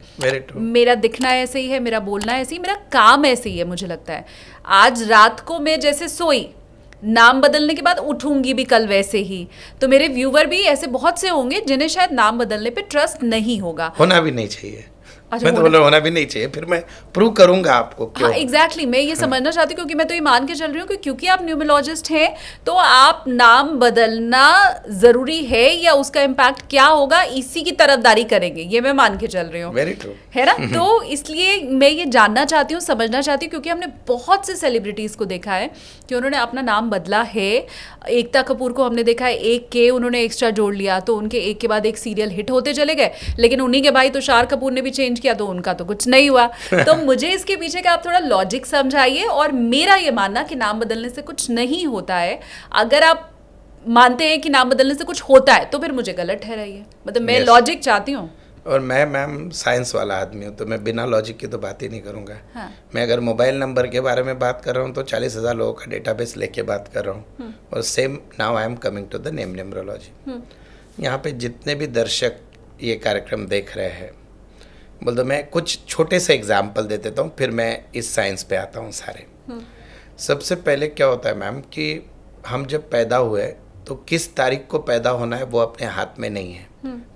A: मेरा दिखना ऐसे ही है, मेरा बोलना ऐसे ही, मेरा काम ऐसे ही है। मुझे लगता है आज रात को मैं जैसे सोई, नाम बदलने के बाद उठूंगी भी कल वैसे ही। तो मेरे व्यूवर भी ऐसे बहुत से होंगे जिन्हें शायद नाम बदलने पे ट्रस्ट नहीं होगा।
B: होना भी नहीं चाहिए। मैं तो बोल रहा हूँ होना भी नहीं चाहिए, फिर मैं प्रूव करूंगा आपको क्यों।
A: हाँ एग्जैक्टली मैं ये समझना चाहती हूँ, क्योंकि मैं तो ये मान के चल रही हूँ कि क्योंकि आप न्यूमरोलॉजिस्ट हैं तो आप नाम बदलना ज़रूरी है या उसका इम्पैक्ट क्या होगा इसी की तरफदारी करेंगे, ये मैं मान के चल रही हूँ।
B: वेरी ट्रू
A: है ना। तो इसलिए मैं ये जानना चाहती हूँ, समझना चाहती हूँ, क्योंकि हमने बहुत से सेलिब्रिटीज़ को देखा है कि उन्होंने अपना नाम बदला है। एकता कपूर को हमने देखा है, एक के उन्होंने एक्स्ट्रा जोड़ लिया तो उनके एक के बाद एक सीरियल हिट होते चले गए, लेकिन उन्हीं के भाई तुषार कपूर ने भी चेंज किया तो उनका तो कुछ नहीं हुआ। तो मुझे इसके पीछे का आप थोड़ा लॉजिक समझाइए। और मेरा ये मानना कि नाम बदलने से कुछ नहीं होता है, अगर आप मानते हैं कि नाम बदलने से कुछ होता है तो फिर मुझे गलत ठहराइए। मतलब मैं लॉजिक चाहती हूँ।
B: और मैं मैम साइंस वाला आदमी हूँ, तो मैं बिना लॉजिक की तो बात ही नहीं करूँगा।
A: हाँ।
B: मैं अगर मोबाइल नंबर के बारे में बात कर रहा हूँ तो 40,000 लोगों का डेटाबेस लेके बात कर रहा हूँ। और same now I am coming to the name numerology. यहाँ पे जितने भी दर्शक ये कार्यक्रम देख रहे हैं, बोल दो, मैं कुछ छोटे से एग्जाम्पल दे देता हूँ, फिर मैं इस साइंस पे आता हूँ सारे। सबसे पहले क्या होता है मैम कि हम जब पैदा हुए तो किस तारीख को पैदा होना है वो अपने हाथ में नहीं है।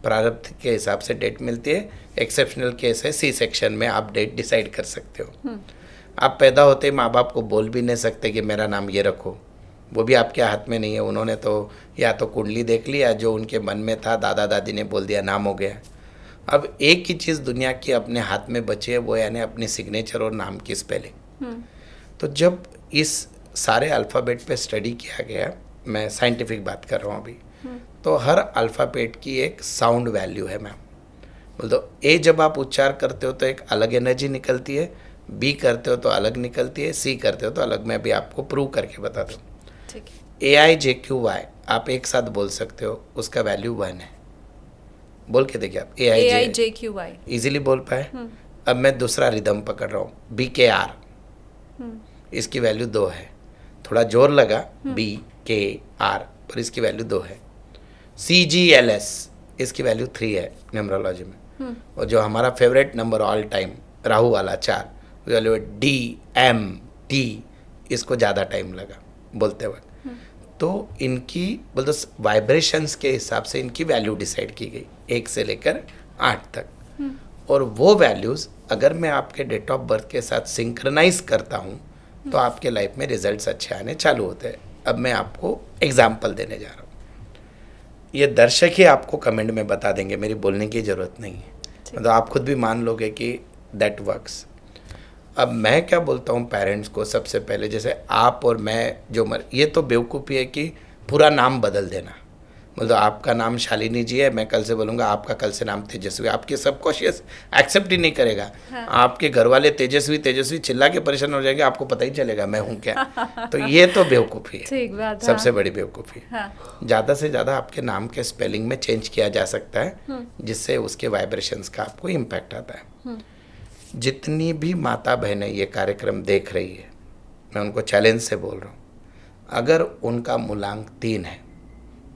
B: प्रारब्ध के हिसाब से डेट मिलती है, एक्सेप्शनल केस है सी सेक्शन में आप डेट डिसाइड कर सकते हो। आप पैदा होते ही माँ बाप को बोल भी नहीं सकते कि मेरा नाम ये रखो, वो भी आपके हाथ में नहीं है। उन्होंने तो या तो कुंडली देख लिया, जो उनके मन में था, दादा दादी ने बोल दिया, नाम हो गया। अब एक ही चीज़ दुनिया की अपने हाथ में बची है, वो यानी अपनी सिग्नेचर और नाम की स्पेलिंग। तो जब इस सारे अल्फ़ाबेट पे स्टडी किया गया, मैं साइंटिफिक बात कर रहा हूँ अभी, तो हर अल्फ़ाबेट की एक साउंड वैल्यू है मैम। बोल दो, ए जब आप उच्चार करते हो तो एक अलग एनर्जी निकलती है, बी करते हो तो अलग निकलती है, सी करते हो तो अलग। मैं भी आपको प्रूव करके बता दूँ। AIJQY आप एक साथ बोल सकते हो, उसका वैल्यू 1 है। बोल के देखिए आप,
A: AIJQY
B: इजीली बोल पाए। अब मैं दूसरा रिदम पकड़ रहा हूँ, BKR, इसकी वैल्यू 2 है। थोड़ा जोर लगा, BKR, पर इसकी वैल्यू 2 है। CGLS, इसकी वैल्यू 3 है न्यूमरोलॉजी में। और जो हमारा favourite number all time, Rahu वाला 4, वैल्यू DMT, इसको ज़्यादा टाइम लगा बोलते वक्त। तो इनकी बोलते वाइब्रेशंस के हिसाब से इनकी वैल्यू डिसाइड की गई 1 से लेकर 8 तक। और वो वैल्यूज़ अगर मैं आपके डेट ऑफ बर्थ के साथ सिंक्रनाइज करता हूँ तो आपके लाइफ में रिजल्ट्स अच्छे आने चालू होते हैं। अब मैं आपको एग्जाम्पल देने जा रहा हूँ, ये दर्शक ही आपको कमेंट में बता देंगे, मेरी बोलने की ज़रूरत नहीं है। मतलब आप खुद भी मान लोगे कि दैट वर्क्स। अब मैं क्या बोलता हूँ पेरेंट्स को, सबसे पहले जैसे आप और मैं जो ये तो बेवकूफ़ी है कि पूरा नाम बदल देना। मतलब आपका नाम शालिनी जी है, मैं कल से बोलूँगा आपका कल से नाम तेजस्वी, आपके सबकॉन्शियस एक्सेप्ट ही नहीं करेगा। हाँ। आपके घर वाले तेजस्वी तेजस्वी चिल्ला के परेशान हो जाएंगे, आपको पता ही चलेगा मैं हूँ क्या। तो ये तो बेवकूफ़ी है, ठीक बात, सबसे बड़ी बेवकूफ़ी। हाँ। ज़्यादा से ज़्यादा आपके नाम के स्पेलिंग में चेंज किया जा सकता है, जिससे उसके वाइब्रेशंस का आपको इम्पैक्ट आता है। जितनी भी माता बहनें ये कार्यक्रम देख रही है, मैं उनको चैलेंज से बोल रहा हूँ, अगर उनका मूलांक 3 है,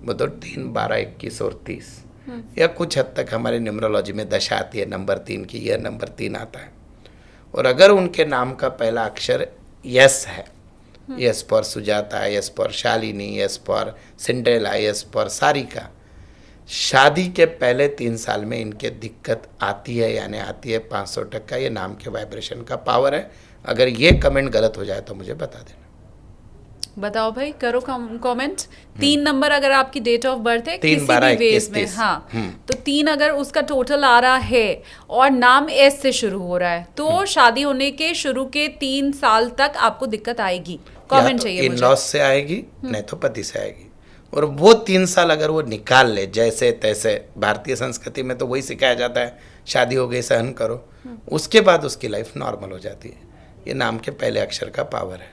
B: मतलब 3, 12, 21 और 30, या कुछ हद तक हमारे न्यूमरोलॉजी में दशा आती है नंबर 3 की, यह नंबर 3 आता है, और अगर उनके नाम का पहला अक्षर यस है, yes for Sujata, yes for Shalini, yes for Cinderella, yes for Sarika, शादी के पहले 3 साल में इनके दिक्कत आती है, यानी आती है 500%। ये नाम के वाइब्रेशन का पावर है। अगर ये कमेंट गलत हो जाए तो मुझे बता देना।
A: बताओ भाई, करो कमेंट। 3 नंबर अगर आपकी डेट ऑफ बर्थ है
B: 3,
A: किसी
B: 12,
A: भी वेज
B: 21,
A: में,
B: 30।
A: हाँ, तो 3 अगर उसका टोटल आ रहा है और नाम एस से शुरू हो रहा है, तो शादी होने के शुरू के 3 साल तक आपको दिक्कत आएगी। कमेंट चाहिए मुझे। इन-लॉज
B: से आएगी, नहीं तो पति से आएगी। और वो 3 साल अगर वो निकाल ले जैसे तैसे, भारतीय संस्कृति में तो वही सिखाया जाता है, शादी हो गई सहन करो, उसके बाद उसकी लाइफ नॉर्मल हो जाती है। ये नाम के पहले अक्षर का पावर है।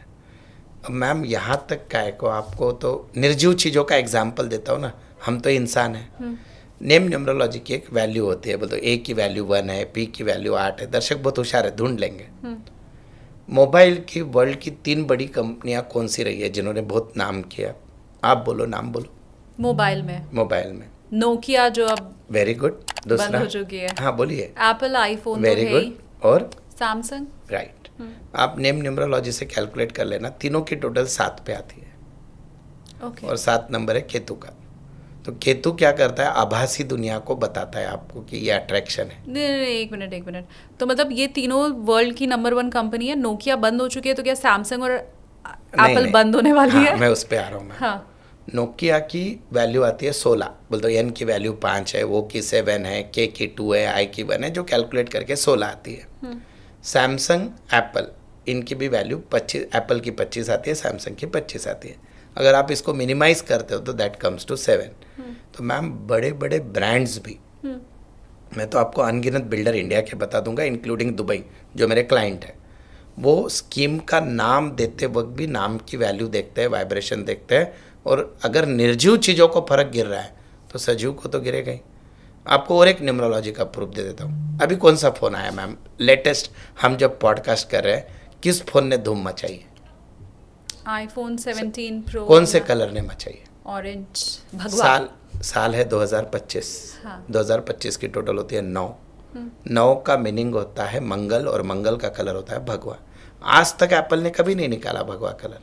B: अब मैम यहाँ तक का है को आपको तो निर्जीव चीज़ों का एग्जाम्पल देता हूँ ना, हम तो इंसान हैं। नेम न्यूमरोलॉजी की एक वैल्यू होती है, बोलते ए की वैल्यू 1 है, पी की वैल्यू 8 है। दर्शक बहुत होशियार है, ढूंढ लेंगे। मोबाइल की वर्ल्ड की 3 बड़ी कंपनियां कौन सी रही है जिन्होंने बहुत नाम किया? आप बोलो, नाम बोलो।
A: मोबाइल में नोकिया, जो अब
B: वेरी गुड, दूसरा
A: बंद हो चुकी है।
B: हाँ बोलिए।
A: एप्पल आईफोन,
B: वेरी गुड, और
A: सैमसंग,
B: राइट। आप नेम न्यूमरोलॉजी से कैलकुलेट कर लेना, तीनों की टोटल 7 पे आती है।
A: ओके।
B: और 7 नंबर है केतु का। तो केतु क्या करता है, आभासी दुनिया को बताता है आपको कि ये अट्रैक्शन है।
A: नहीं, एक मिनट। तो मतलब ये तीनों वर्ल्ड की नंबर 1 कंपनी है। नोकिया बंद हो चुकी है, तो क्या सैमसंग और एप्पल बंद होने वाली है?
B: मैं उस पर आ रहा हूँ। हाँ। नोकिया की वैल्यू आती है 16, बोल दो एन की वैल्यू 5 है, वो की 7 है, के की 2 है, आई की 1 है, जो कैलकुलेट करके 16 आती है। सैमसंग, एप्पल, इनकी भी वैल्यू 25, एप्पल की 25 आती है, सैमसंग की 25 आती है। अगर आप इसको मिनिमाइज करते हो तो दैट कम्स टू 7। तो मैम बड़े बड़े ब्रांड्स भी, मैं तो आपको अनगिनत बिल्डर इंडिया के बता दूंगा, इंक्लूडिंग दुबई, जो मेरे क्लाइंट है, वो स्कीम का नाम देते वक्त भी नाम की वैल्यू देखते हैं, वाइब्रेशन देखते हैं। और अगर निर्जीव चीज़ों को फर्क गिर रहा है तो सजीव को तो गिरेगा ही। आपको और एक न्यूमरोलॉजी का प्रूफ दे देता हूँ। अभी कौन सा फ़ोन आया मैम लेटेस्ट, हम जब पॉडकास्ट कर रहे हैं, किस फ़ोन ने धूम मचाई है?
A: iPhone 17 Pro।
B: कौन से कलर ने मचाई है?
A: ऑरेंज। भगवा।
B: साल है 2025।
A: हाँ।
B: 2025 की टोटल होती है 9। 9 का मीनिंग होता है मंगल, और मंगल का कलर होता है भगवा। आज तक एप्पल ने कभी नहीं निकाला भगवा कलर,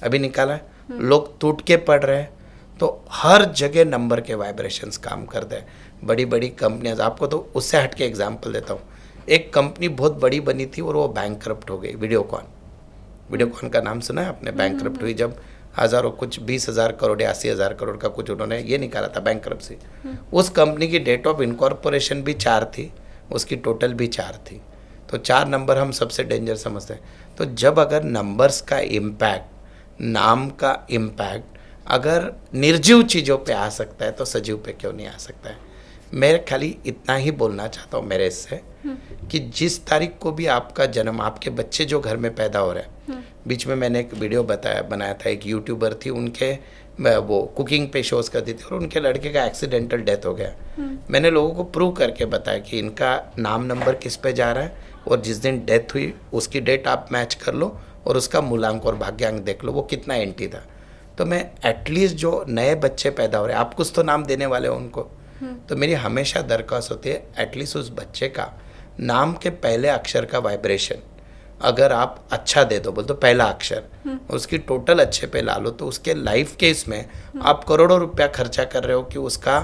B: अभी निकाला है। लोग टूट के पड़ रहे हैं। तो हर जगह नंबर के वाइब्रेशंस काम करते हैं। बड़ी बड़ी कंपनियां, आपको तो उससे हट के एग्जांपल देता हूँ। एक कंपनी बहुत बड़ी बनी थी और वो बैंकरप्ट हो गई, वीडियोकॉन का नाम सुना है आपने? बैंकरप्ट हुई जब हज़ारों, कुछ 20,000 करोड़ या 80,000 करोड़ का कुछ उन्होंने ये निकाला था बैंकरप्सी। उस कंपनी की डेट ऑफ इनकॉर्पोरेशन भी 4 थी, उसकी टोटल भी 4 थी। तो 4 नंबर हम सबसे डेंजर समझते हैं। तो जब अगर नंबर्स का इम्पैक्ट, नाम का इम्पैक्ट अगर निर्जीव चीज़ों पे आ सकता है तो सजीव पे क्यों नहीं आ सकता है? मैं खाली इतना ही बोलना चाहता हूँ मेरे इससे, कि जिस तारीख को भी आपका जन्म, आपके बच्चे जो घर में पैदा हो रहे हैं, बीच में मैंने एक वीडियो बनाया था, एक यूट्यूबर थी, उनके वो कुकिंग पे शोज़ करती थी और उनके लड़के का एक्सीडेंटल डेथ हो गया। मैंने लोगों को प्रूव करके बताया कि इनका नाम नंबर किस पे जा रहा है, और जिस दिन डेथ हुई उसकी डेट आप मैच कर लो और उसका मूलांक और भाग्यांक देख लो वो कितना एंटी था। तो मैं एटलीस्ट जो नए बच्चे पैदा हो रहे हैं, आप कुछ तो नाम देने वाले हो उनको, तो मेरी हमेशा दरख्वास्त होती है एटलीस्ट उस बच्चे का नाम के पहले अक्षर का वाइब्रेशन अगर आप अच्छा दे दो, बोल तो पहला अक्षर, उसकी टोटल अच्छे पे ला लो, तो उसके लाइफ के इसमें आप करोड़ों रुपया खर्चा कर रहे हो कि उसका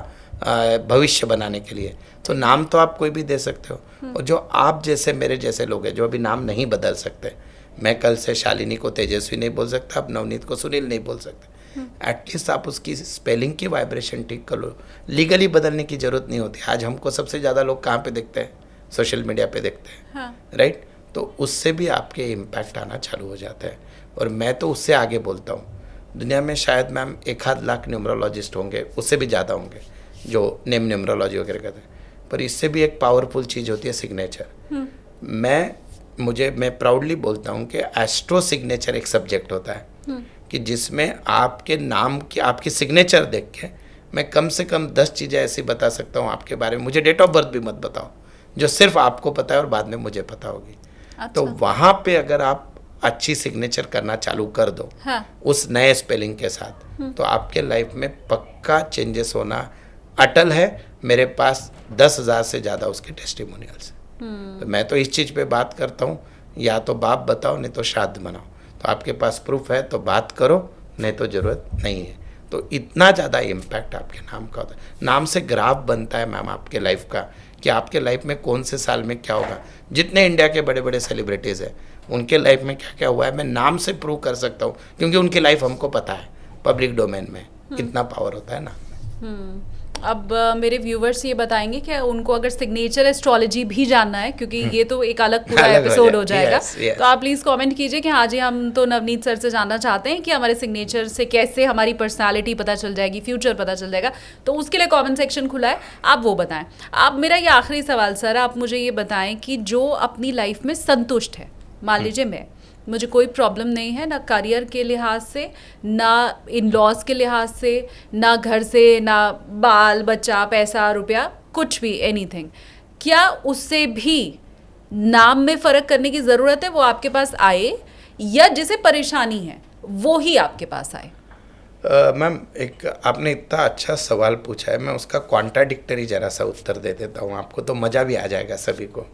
B: भविष्य बनाने के लिए। तो नाम तो आप कोई भी दे सकते हो। और जो आप जैसे मेरे जैसे लोग हैं जो अभी नाम नहीं बदल सकते, मैं कल से शालिनी को तेजस्वी नहीं बोल सकता, अब नवनीत को सुनील नहीं बोल सकते, एटलीस्ट आप उसकी स्पेलिंग की वाइब्रेशन ठीक कर लो। लीगली बदलने की ज़रूरत नहीं होती। आज हमको सबसे ज़्यादा लोग कहाँ पे देखते हैं? सोशल मीडिया पे देखते हैं। हाँ। राइट? तो उससे भी आपके इम्पैक्ट आना चालू हो जाता है। और मैं तो उससे आगे बोलता हूँ, दुनिया में शायद मैम 1-8 लाख न्यूमरोलॉजिस्ट होंगे, उससे भी ज़्यादा होंगे जो नेम न्यूमरोलॉजी वगैरह करते हैं, पर इससे भी एक पावरफुल चीज़ होती है सिग्नेचर। मैं प्राउडली बोलता हूँ कि एस्ट्रो सिग्नेचर एक सब्जेक्ट होता है कि जिसमें आपके नाम की, आपकी सिग्नेचर देख के मैं कम से कम 10 चीज़ें ऐसी बता सकता हूँ आपके बारे में। मुझे डेट ऑफ बर्थ भी मत बताओ, जो सिर्फ आपको पता है और बाद में मुझे पता होगी। अच्छा। तो वहाँ पे अगर आप अच्छी सिग्नेचर करना चालू कर दो, हाँ। उस नए स्पेलिंग के साथ, तो आपके लाइफ में पक्का चेंजेस होना अटल है। मेरे पास 10,000 से ज़्यादा उसके टेस्टिमोनियल्स हैं। तो मैं तो इस चीज़ पे बात करता हूँ, या तो बाप बताओ नहीं तो श्राद्ध मनाओ। तो आपके पास प्रूफ है तो बात करो, नहीं तो ज़रूरत नहीं है। तो इतना ज़्यादा इम्पैक्ट आपके नाम का होता है। नाम से ग्राफ बनता है मैम आपके लाइफ का, कि आपके लाइफ में कौन से साल में क्या होगा। जितने इंडिया के बड़े बड़े सेलिब्रिटीज़ हैं उनके लाइफ में क्या क्या हुआ है मैं नाम से प्रूव कर सकता हूँ, क्योंकि उनकी लाइफ हमको पता है। पब्लिक डोमेन में इतना पावर होता है नाम में।
A: अब मेरे व्यूवर्स ये बताएंगे कि उनको अगर सिग्नेचर एस्ट्रोलॉजी भी जानना है, क्योंकि ये तो एक अलग पूरा एपिसोड हो जाएगा, yes. तो आप प्लीज़ कमेंट कीजिए कि हाँ जी हम तो नवनीत सर से जानना चाहते हैं कि हमारे सिग्नेचर से कैसे हमारी पर्सनालिटी पता चल जाएगी, फ्यूचर पता चल जाएगा। तो उसके लिए कमेंट सेक्शन खुला है, आप वो बताएं। अब मेरा ये आखिरी सवाल सर, आप मुझे ये बताएं कि जो अपनी लाइफ में संतुष्ट है, मान लीजिए मुझे कोई प्रॉब्लम नहीं है, ना करियर के लिहाज से, ना इन लॉज के लिहाज से, ना घर से, ना बाल बच्चा, पैसा रुपया, कुछ भी, एनीथिंग, क्या उससे भी नाम में फ़र्क करने की ज़रूरत है? वो आपके पास आए, या जिसे परेशानी है वो ही आपके पास आए?
B: मैम एक आपने इतना अच्छा सवाल पूछा है, मैं उसका कॉन्ट्राडिक्टरी जरा सा उत्तर दे देता हूँ आपको, तो मज़ा भी आ जाएगा सभी को।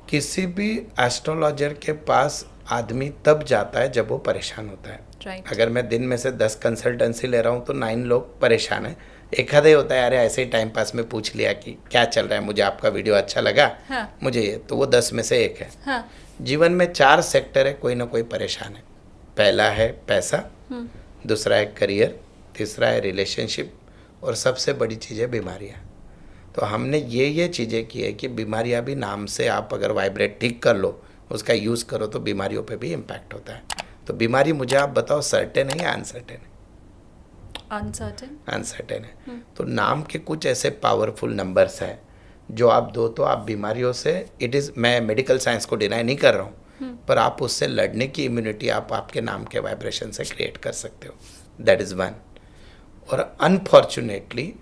B: किसी भी एस्ट्रोलॉजर के पास आदमी तब जाता है जब वो परेशान होता है।
A: right.
B: अगर मैं दिन में से 10 कंसल्टेंसी ले रहा हूँ तो 9 लोग परेशान हैं, एक आधे होता है अरे ऐसे ही टाइम पास में पूछ लिया कि क्या चल रहा है, मुझे आपका वीडियो अच्छा लगा, हाँ. मुझे ये, तो वो 10 में से 1 है। हाँ. जीवन में 4 सेक्टर है, कोई ना कोई परेशान है। पहला है पैसा, दूसरा है करियर, तीसरा है रिलेशनशिप, और सबसे बड़ी चीज़ है बीमारियाँ। तो हमने ये चीज़ें की है कि बीमारियाँ भी नाम से आप अगर वाइब्रेट ठीक कर लो, उसका यूज़ करो, तो बीमारियों पे भी इम्पैक्ट होता है। तो बीमारी मुझे आप बताओ सर्टेन है या अनसर्टेन है? अनसर्टेन है। तो नाम के कुछ ऐसे पावरफुल नंबर्स हैं जो आप दो तो आप बीमारियों से, मैं मेडिकल साइंस को डिनाई नहीं कर रहा हूँ, पर आप उससे लड़ने की इम्यूनिटी आप आपके नाम के वाइब्रेशन से क्रिएट कर सकते हो। That is one. और अनफॉर्चुनेटली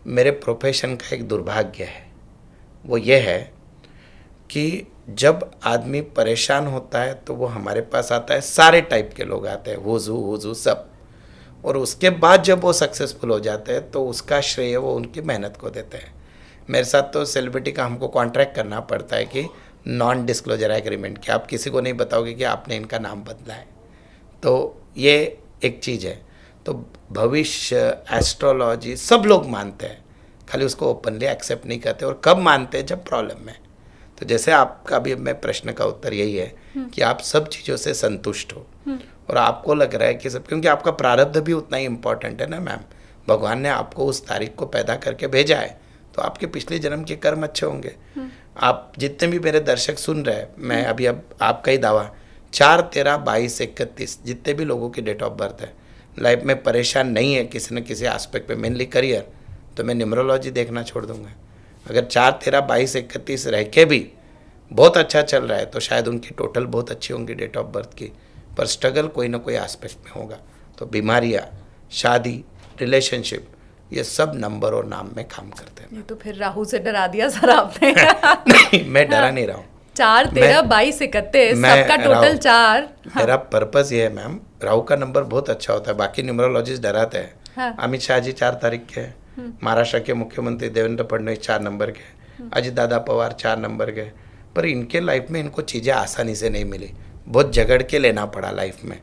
B: मेरे प्रोफेशन का एक दुर्भाग्य है, वो ये है कि जब आदमी परेशान होता है तो वो हमारे पास आता है, सारे टाइप के लोग आते हैं, हुजू सब, और उसके बाद जब वो सक्सेसफुल हो जाते हैं तो उसका श्रेय वो उनकी मेहनत को देते हैं। मेरे साथ तो सेलिब्रिटी का हमको कॉन्ट्रैक्ट करना पड़ता है कि नॉन डिस्क्लोजर एग्रीमेंट, कि आप किसी को नहीं बताओगे कि आपने इनका नाम बदला है। तो ये एक चीज़ है। तो भविष्य, एस्ट्रोलॉजी सब लोग मानते हैं, खाली उसको ओपनली एक्सेप्ट नहीं करते। और कब मानते हैं? जब प्रॉब्लम में। तो जैसे आपका भी मैं प्रश्न का उत्तर यही है कि आप सब चीज़ों से संतुष्ट हो और आपको लग रहा है कि सब, क्योंकि आपका प्रारब्ध भी उतना ही इम्पोर्टेंट है ना मैम। भगवान ने आपको उस तारीख को पैदा करके भेजा है तो आपके पिछले जन्म के कर्म अच्छे होंगे। आप जितने भी मेरे दर्शक सुन रहे हैं, मैं अभी अब आपका ही दावा 4, 13, 22, 31 जितने भी लोगों की डेट ऑफ बर्थ है, लाइफ में परेशान नहीं है किसी न किसी एस्पेक्ट पे, मेनली करियर, तो मैं न्यूमरोलॉजी देखना छोड़ दूंगा। अगर 4, 13, 22, 31 रह के भी बहुत अच्छा चल रहा है तो शायद उनकी टोटल बहुत अच्छी होंगी डेट ऑफ बर्थ की, पर स्ट्रगल कोई ना कोई एस्पेक्ट में होगा। तो बीमारियाँ, शादी, रिलेशनशिप, ये सब नंबर और नाम में काम करते हैं।
A: ये तो फिर राहु से डरा दिया सर आपने।
B: नहीं, मैं डरा नहीं रहा हूँ।
A: 4, 13, 22, 31 सबका टोटल 4।
B: मेरा पर्पस ये है मैम, राहु का नंबर बहुत अच्छा होता है। बाकी न्यूमरोलॉजिस्ट डराते हैं।
A: हाँ।
B: अमित शाह जी 4 तारीख के हैं, महाराष्ट्र के मुख्यमंत्री देवेंद्र फडणवीस 4 नंबर के, अजित दादा पवार 4 नंबर के, पर इनके लाइफ में इनको चीज़ें आसानी से नहीं मिली, बहुत झगड़ के लेना पड़ा लाइफ में,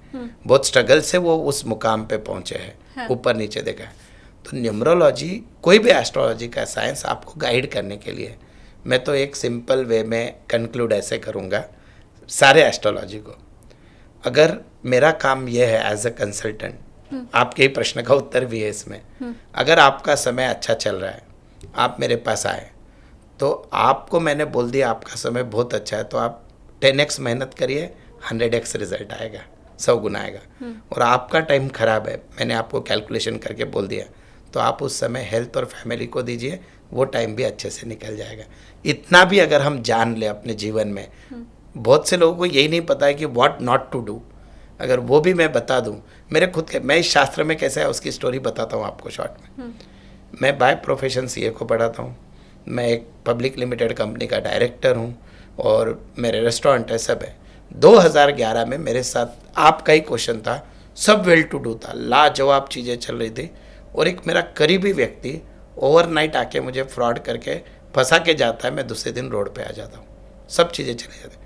B: बहुत स्ट्रगल से वो उस मुकाम पे पहुंचे हैं। हाँ। ऊपर नीचे देखा है। तो न्यूमरोलॉजी, कोई भी एस्ट्रोलॉजी का साइंस आपको गाइड करने के लिए, मैं तो एक सिंपल वे में कंक्लूड ऐसे करूँगा सारे एस्ट्रोलॉजी को। अगर मेरा काम यह है एज अ कंसल्टेंट, आपके ही प्रश्न का उत्तर भी है इसमें, अगर आपका समय अच्छा चल रहा है, आप मेरे पास आए तो आपको मैंने बोल दिया आपका समय बहुत अच्छा है, तो आप 10x मेहनत करिए, 100x रिजल्ट आएगा, 100 गुना आएगा। और आपका टाइम खराब है, मैंने आपको कैलकुलेशन करके बोल दिया, तो आप उस समय हेल्थ और फैमिली को दीजिए, वो टाइम भी अच्छे से निकल जाएगा। इतना भी अगर हम जान ले अपने जीवन में, बहुत से लोगों को यही नहीं पता है कि व्हाट नॉट टू डू, अगर वो भी मैं बता दूं, मेरे खुद के, मैं इस शास्त्र में कैसे है उसकी स्टोरी बताता हूँ आपको शॉर्ट में। मैं बाय प्रोफेशन सीए को पढ़ाता हूँ, मैं एक पब्लिक लिमिटेड कंपनी का डायरेक्टर हूँ और मेरे रेस्टोरेंट है, सब है। 2011 में मेरे साथ आपका ही क्वेश्चन था, सब वेल टू डू था, लाजवाब चीज़ें चल रही थी, और एक मेरा करीबी व्यक्ति ओवरनाइट आके मुझे फ्रॉड करके फंसा के जाता है, मैं दूसरे दिन रोड पे आ जाता हूँ, सब चीज़ें चली जाती।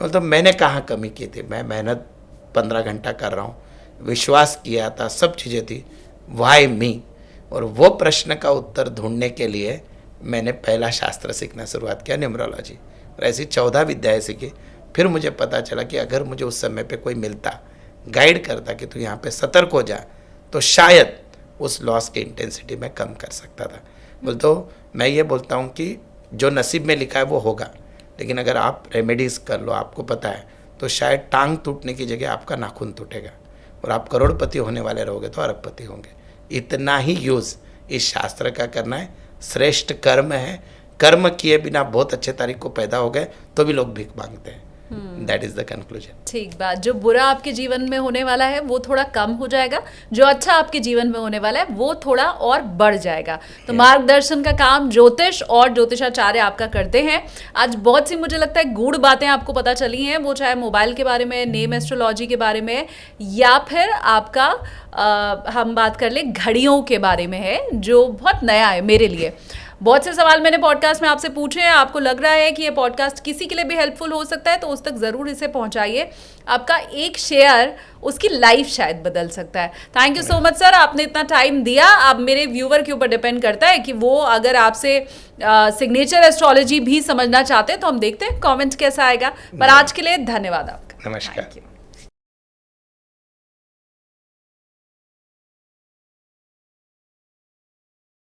B: मतलब मैंने कहाँ कमी की थी? मैं मेहनत 15 घंटा कर रहा हूँ, विश्वास किया था, सब चीज़ें थी, वाई मी? और वो प्रश्न का उत्तर ढूंढने के लिए मैंने पहला शास्त्र सीखना शुरुआत किया, न्यूमरोलॉजी, और ऐसी 14 विद्याएँ सीखी। फिर मुझे पता चला कि अगर मुझे उस समय पे कोई मिलता, गाइड करता कि तू यहाँ पे सतर्क हो जा, तो शायद उस लॉस की इंटेंसिटी में कम कर सकता था। बोल तो मैं ये बोलता हूँ कि जो नसीब में लिखा है वो होगा, लेकिन अगर आप रेमेडीज़ कर लो, आपको पता है, तो शायद टांग टूटने की जगह आपका नाखून टूटेगा और आप करोड़पति होने वाले रहोगे तो अरबपति होंगे। इतना ही यूज़ इस शास्त्र का करना है, श्रेष्ठ कर्म है। कर्म किए बिना बहुत अच्छे तारीख को पैदा हो गए तो भी लोग भीख मांगते हैं। That is the conclusion.
A: ठीक बात, जो बुरा आपके जीवन में होने वाला है वो थोड़ा कम हो जाएगा, जो अच्छा आपके जीवन में होने वाला है वो थोड़ा और बढ़ जाएगा। तो मार्गदर्शन का काम ज्योतिष और ज्योतिषाचार्य आपका करते हैं। आज बहुत सी मुझे लगता है गूढ़ बातें आपको पता चली हैं, वो चाहे मोबाइल के बारे में, नेम एस्ट्रोलॉजी के बारे में, या फिर आपका हम बात कर ले घड़ियों के बारे में है, जो बहुत नया है मेरे लिए। बहुत से सवाल मैंने पॉडकास्ट में आपसे पूछे हैं, आपको लग रहा है कि ये पॉडकास्ट किसी के लिए भी हेल्पफुल हो सकता है तो उस तक ज़रूर इसे पहुंचाइए। आपका एक शेयर उसकी लाइफ शायद बदल सकता है। Thank you so much sir, आपने इतना टाइम दिया। अब मेरे व्यूवर के ऊपर डिपेंड करता है कि वो अगर आपसे सिग्नेचर एस्ट्रोलॉजी भी समझना चाहते हैं तो हम देखते हैं कमेंट कैसा आएगा। पर आज के लिए धन्यवाद आपका।
B: नमस्कार।